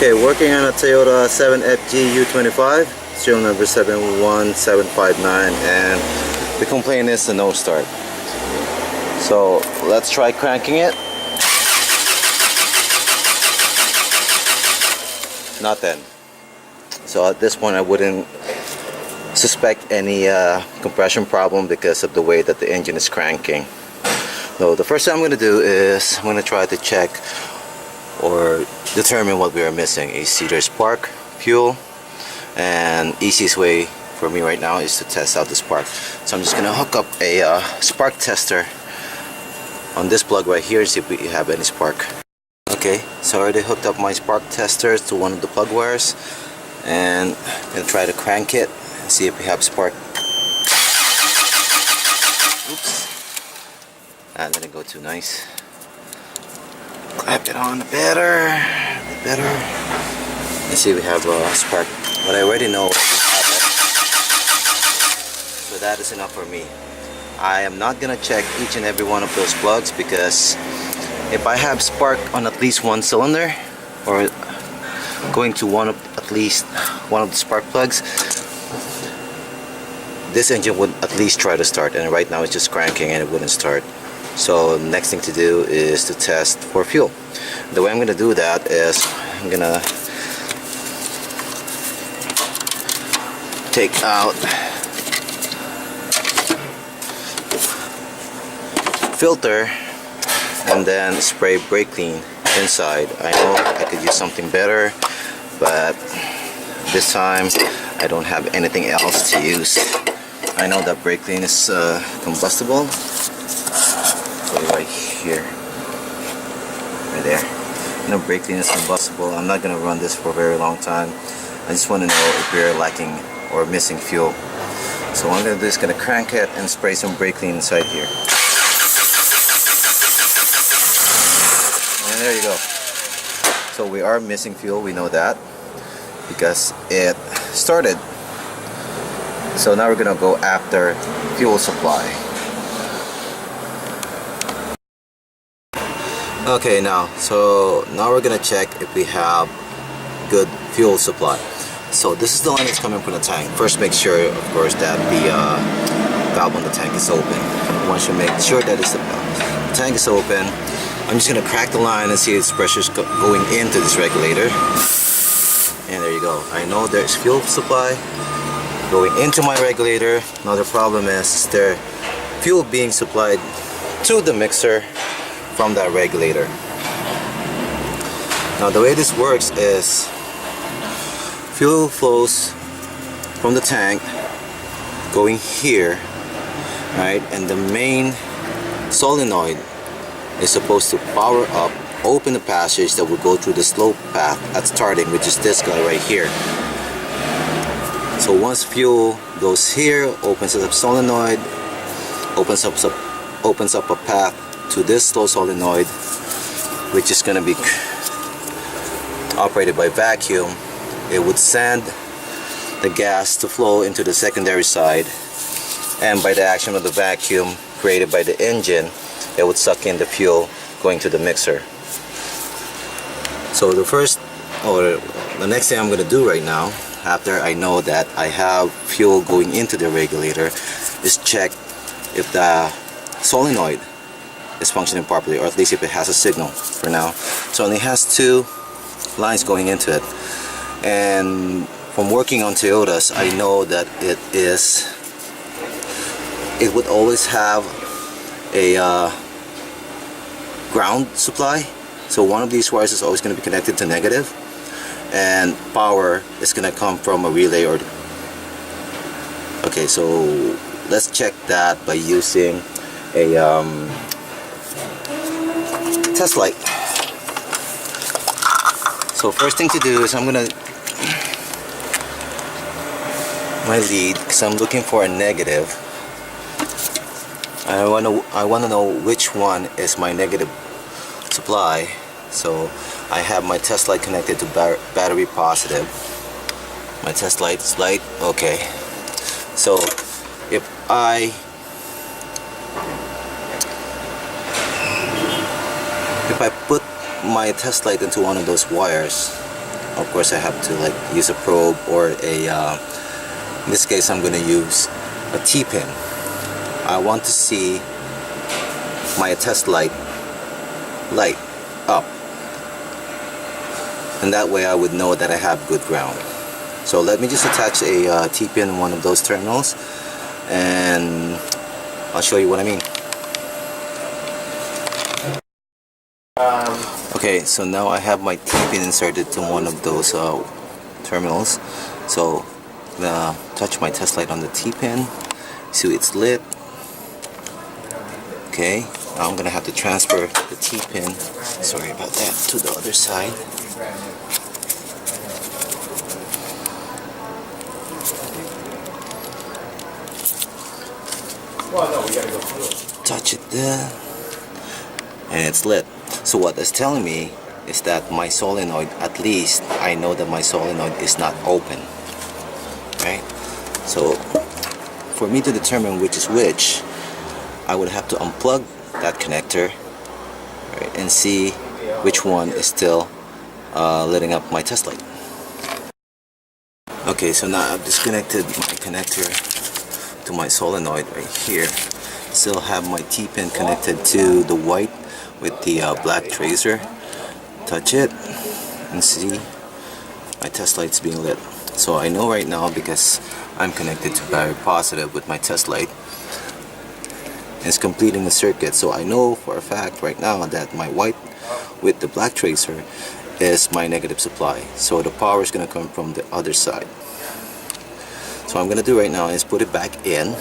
Okay, working on a Toyota 7FG U25, serial number 71759, and the complaint is the no start. So let's try cranking it. Nothing. So at this point I wouldn't suspect any compression problem because of the way that the engine is cranking. So the first thing I'm going to do is I'm going to try to check or determine what we are missing. Is either spark, fuel, and easiest way for me right now is to test out the spark. So I'm just going to hook up a spark tester on this plug right here and see if we have any spark. Okay, so I already hooked up my spark tester to one of the plug wires, and I'm going to try to crank it and see if we have spark. Oops, that didn't go too nice. Clap it on better, and see if we have a spark. But I already know we have it, so that is enough for me. I am not gonna check each and every one of those plugs, because if I have spark on at least one cylinder or going to at least one of the spark plugs, this engine would at least try to start, and right now it's just cranking and it wouldn't start. So next thing to do is to test for fuel. The way I'm going to do that is I'm going to take out filter and then spray brake clean inside. I know I could use something better, but this time I don't have anything else to use. I know that brake clean is combustible. Right here, right there. No, brake clean is combustible. I'm not gonna run this for a very long time. I just want to know if we're lacking or missing fuel. So what I'm gonna do is gonna crank it and spray some brake clean inside here. And there you go. So we are missing fuel, we know that, because it started. So now we're gonna go after fuel supply. Okay, now we're gonna check if we have good fuel supply. So this is the line that's coming from the tank. First, make sure, of course, that the valve on the tank is open. Once you make sure that the tank is open, I'm just gonna crack the line and see if pressure is going into this regulator. And there you go. I know there's fuel supply going into my regulator. Now the problem is there fuel being supplied to the mixer from that regulator. Now the way this works is fuel flows from the tank going here, right, and the main solenoid is supposed to power up, open the passage that will go through the slope path at starting, which is this guy right here. So once fuel goes here, opens up solenoid, opens up a path to this slow solenoid, which is going to be operated by vacuum. It would send the gas to flow into the secondary side, and by the action of the vacuum created by the engine, it would suck in the fuel going to the mixer. So the next thing I'm going to do right now, after I know that I have fuel going into the regulator, is check if the solenoid is functioning properly, or at least if it has a signal for now. So it only has two lines going into it, and from working on Toyotas, I know that it would always have a ground supply. So one of these wires is always going to be connected to negative, and power is going to come from a relay. Or okay, so let's check that by using a test light. So first thing to do is I'm gonna my lead, because I'm looking for a negative. I wanna know which one is my negative supply. So I have my test light connected to battery positive. My test light is light. Okay. So if I put my test light into one of those wires, of course I have to like use a probe or a in this case I'm going to use a T-pin. I want to see my test light up, and that way I would know that I have good ground. So let me just attach a T-pin in one of those terminals and I'll show you what I mean. Okay, so now I have my T-pin inserted to one of those terminals. So I'm gonna touch my test light on the T-pin, see it's lit. Okay, now I'm gonna have to transfer the T-pin, sorry about that, to the other side. Touch it there, and it's lit. So what that's telling me is that my solenoid, at least I know that my solenoid is not open, right? So for me to determine which is which, I would have to unplug that connector, right, and see which one is still lighting up my test light. Okay, so now I've disconnected my connector to my solenoid right here. Still have my T-pin connected to the white with the black tracer. Touch it and see my test light's being lit. So I know right now, because I'm connected to battery positive with my test light, it's completing the circuit. So I know for a fact right now that my white with the black tracer is my negative supply. So the power is going to come from the other side. So what I'm going to do right now is put it back in,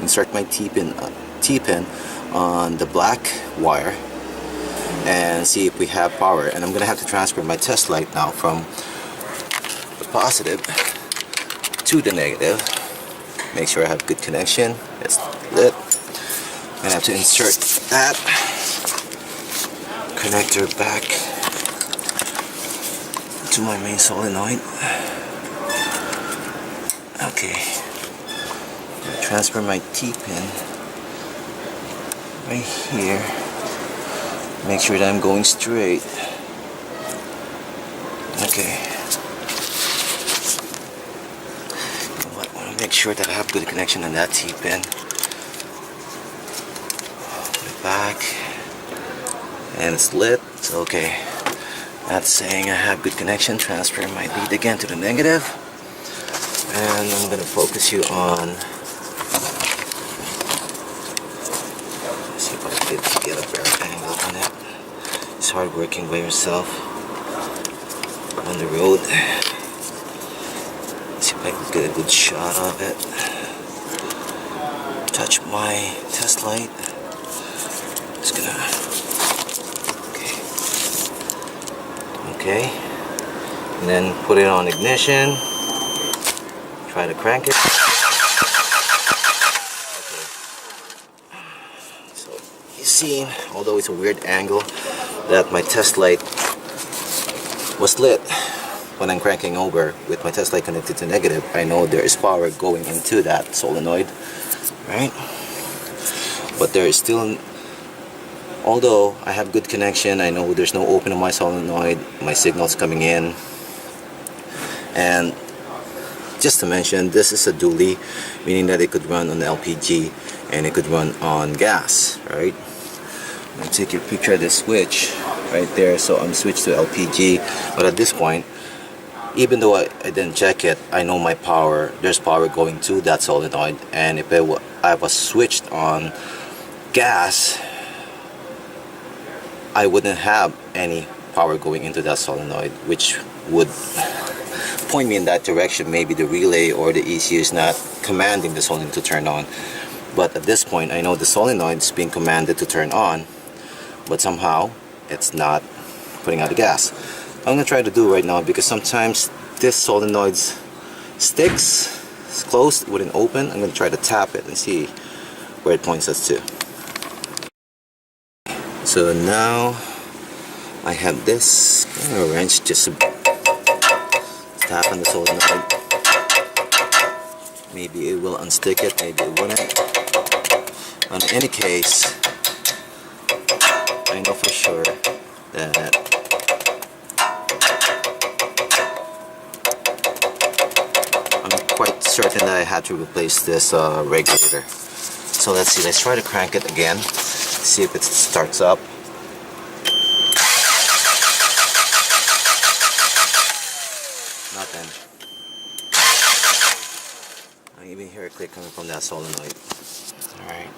insert my T-pin on the black wire, and see if we have power. And I'm going to have to transfer my test light now from the positive to the negative. Make sure I have good connection. It's lit. I'm going to have to insert that connector back to my main solenoid. Okay. Transfer my T-pin right here. Make sure that I'm going straight. Okay. I want to make sure that I have good connection on that T-pin. Put it back. And it's lit. It's okay. That's saying I have good connection. Transfer my lead again to the negative. And I'm going to focus you on, see if I can get a better angle on it. It's hard working by yourself on the road. See if I can get a good shot of it. Touch my test light. Just gonna, okay, and then put it on ignition. Try to crank it. Okay. So you see, although it's a weird angle, that my test light was lit when I'm cranking over with my test light connected to negative. I know there is power going into that solenoid, right? But there is still, although I have good connection, I know there's no open on my solenoid, my signal's coming in. And just to mention, this is a dually, meaning that it could run on LPG and it could run on gas, right? I'm going to take a picture of this switch right there. So I'm switched to LPG, but at this point, even though I didn't check it, I know my power, there's power going to that solenoid. And if I was switched on gas, I wouldn't have any power going into that solenoid, which would point me in that direction. Maybe the relay or the ECU is not commanding the solenoid to turn on. But at this point, I know the solenoid is being commanded to turn on, but somehow it's not putting out the gas. I'm going to try to do right now, because sometimes this solenoid sticks, it's closed, it wouldn't open. I'm going to try to tap it and see where it points us to. So now I have this kind of wrench, just to tap on the solenoid. Maybe it will unstick it, maybe it wouldn't. In any case, I know for sure that quite certain that I had to replace this regulator. So let's see, let's try to crank it again, see if it starts up. Nothing. I even hear a click coming from that solenoid. Alright.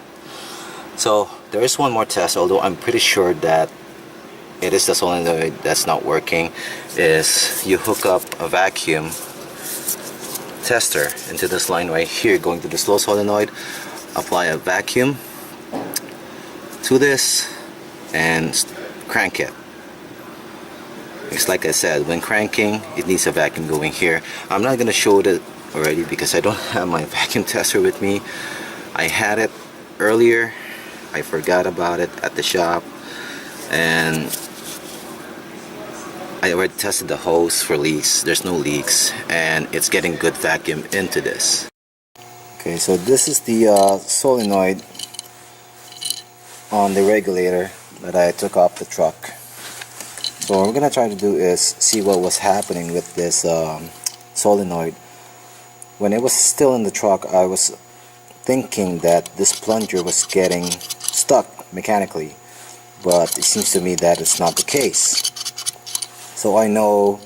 So there is one more test, although I'm pretty sure that it is the solenoid that's not working. Is you hook up a vacuum tester into this line right here, going to the slow solenoid, apply a vacuum to this and crank it. It's like I said, when cranking it needs a vacuum going here. I'm not gonna show it already because I don't have my vacuum tester with me. I had it earlier, I forgot about it at the shop, and I already tested the hose for leaks. There's no leaks, and it's getting good vacuum into this. Okay, so this is the solenoid on the regulator that I took off the truck. So what we're gonna try to do is see what was happening with this solenoid. When it was still in the truck, I was thinking that this plunger was getting stuck mechanically, but it seems to me that it's not the case. So I know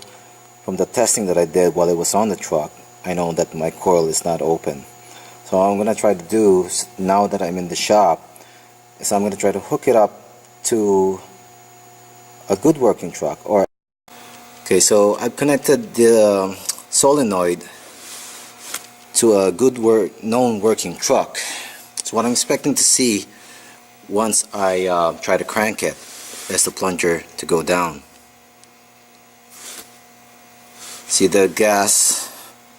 from the testing that I did while it was on the truck, I know that my coil is not open. So what I'm going to try to do now that I'm in the shop is I'm going to try to hook it up to a good working truck. Okay, so I've connected the solenoid to a good known working truck. So what I'm expecting to see once I try to crank it is the plunger to go down. See, the gas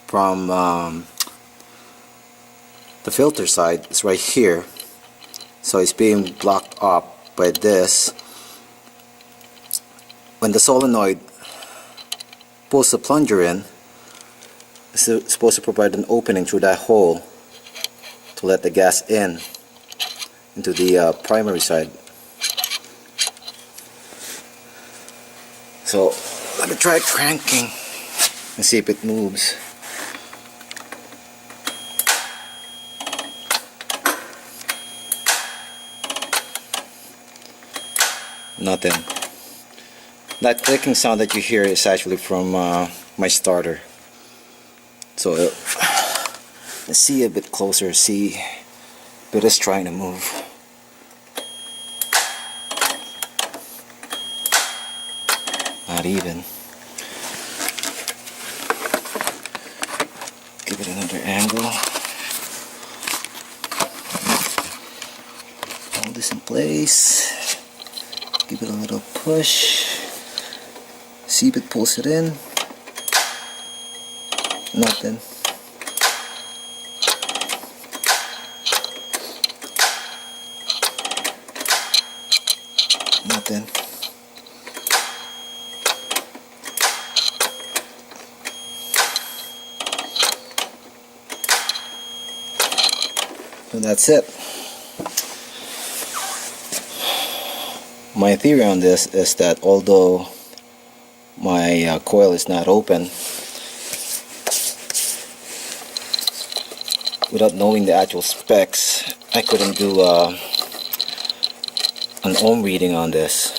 from the filter side is right here, so it's being blocked up by this. When the solenoid pulls the plunger in, it's supposed to provide an opening through that hole to let the gas into the primary side. So let me try cranking and see if it moves. Nothing. That clicking sound that you hear is actually from my starter. So let's see a bit closer, see if it is trying to move. Not even. Give it another angle. Hold this in place. Give it a little push. See if it pulls it in. Nothing. Nothing. And that's it. My theory on this is that although my coil is not open, without knowing the actual specs, I couldn't do an ohm reading on this.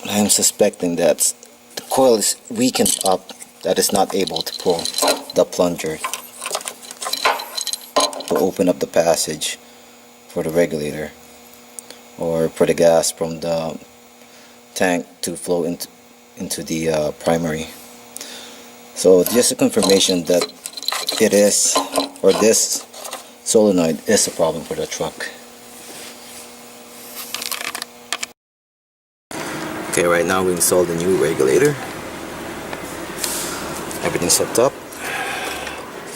I am suspecting that the coil is weakened up, that is not able to pull the plunger to open up the passage for the regulator or for the gas from the tank to flow into the primary. So just a confirmation that it is, or this solenoid is a problem for the truck. Okay, right now we installed the new regulator. Everything's hooked up.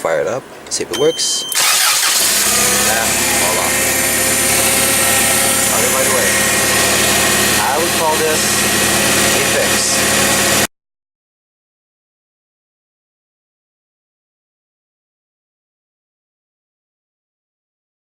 Fire it up, see if it works. All off. Okay, by the way, I would call this a